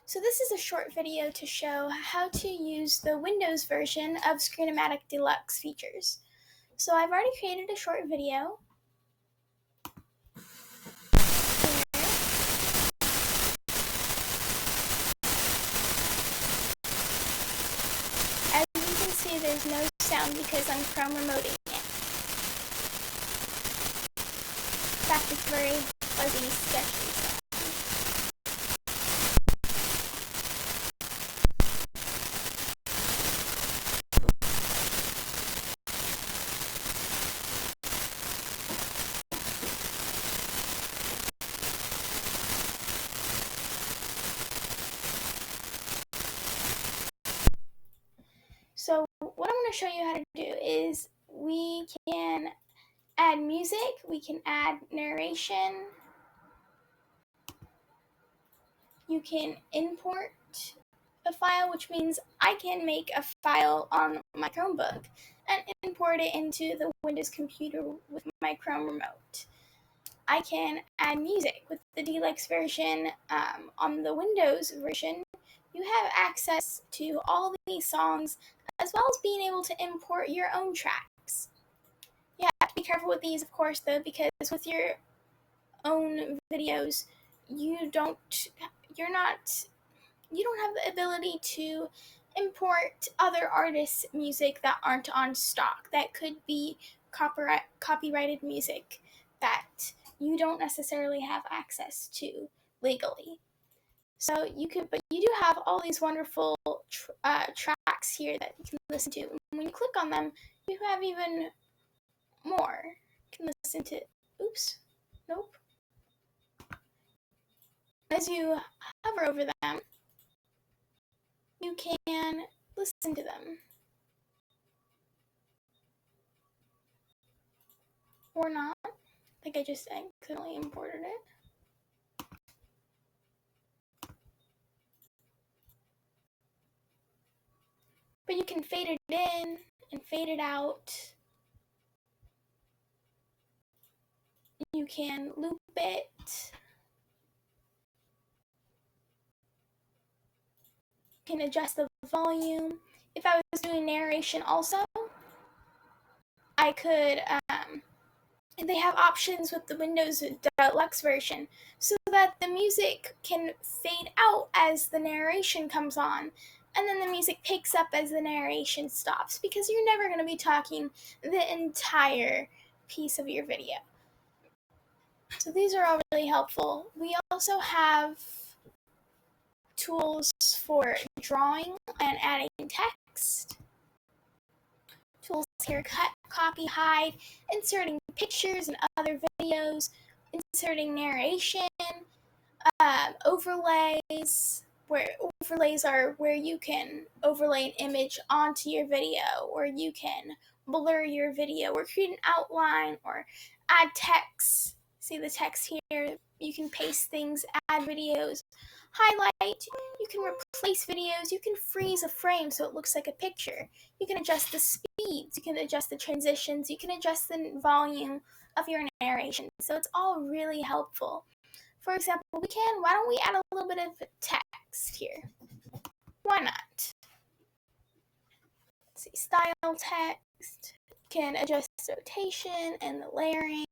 So this is a short video to show how to use the Windows version of Screencast-O-matic Deluxe features. So I've already created a short video. As you can see, there's no sound because I'm Chrome remoting it. In fact, it's very fuzzy, sketchy. So what I'm going to show you how to do is we can add music, we can add narration, you can import a file, which means I can make a file on my Chromebook and import it into the Windows computer with my Chrome remote. I can add music with the Deluxe version. On the Windows version, you have access to all these songs as well as being able to import your own tracks. You have to be careful with these, of course, though, because with your own videos, you don't have the ability to import other artists' music that aren't on stock. That could be copyrighted music that you don't necessarily have access to legally. So but you do have all these wonderful tracks here that you can listen to. And when you click on them, you have even more. You can listen to, As you hover over them, you can listen to them. Or not, like I just accidentally imported it. But you can fade it in and fade it out. You can loop it. You can adjust the volume. If I was doing narration also, I could, they have options with the Windows Deluxe version so that the music can fade out as the narration comes on, and then the music picks up as the narration stops, because you're never going to be talking the entire piece of your video. So these are all really helpful. We also have tools for drawing and adding text. Tools here: cut, copy, hide, inserting pictures and other videos, inserting narration, overlays. Overlays are where you can overlay an image onto your video, or you can blur your video, or create an outline, or add text. See the text here? You can paste things, add videos, highlight. You can replace videos. You can freeze a frame so it looks like a picture. You can adjust the speeds. You can adjust the transitions. You can adjust the volume of your narration. So it's all really helpful. For example, why don't we add a little bit of text here? Why not? Let's see, style text. You can adjust the rotation and the layering.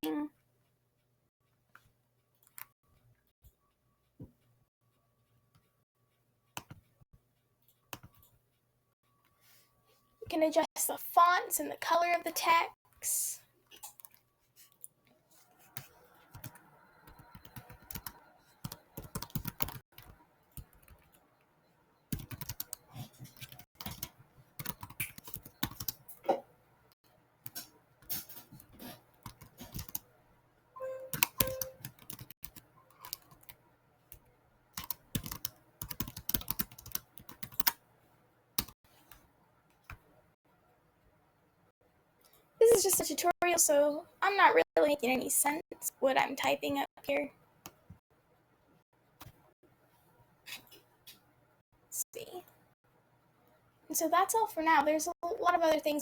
You can adjust the fonts and the color of the text. This is just a tutorial, so I'm not really making any sense what I'm typing up here. Let's see. And so that's all for now. There's a lot of other things, but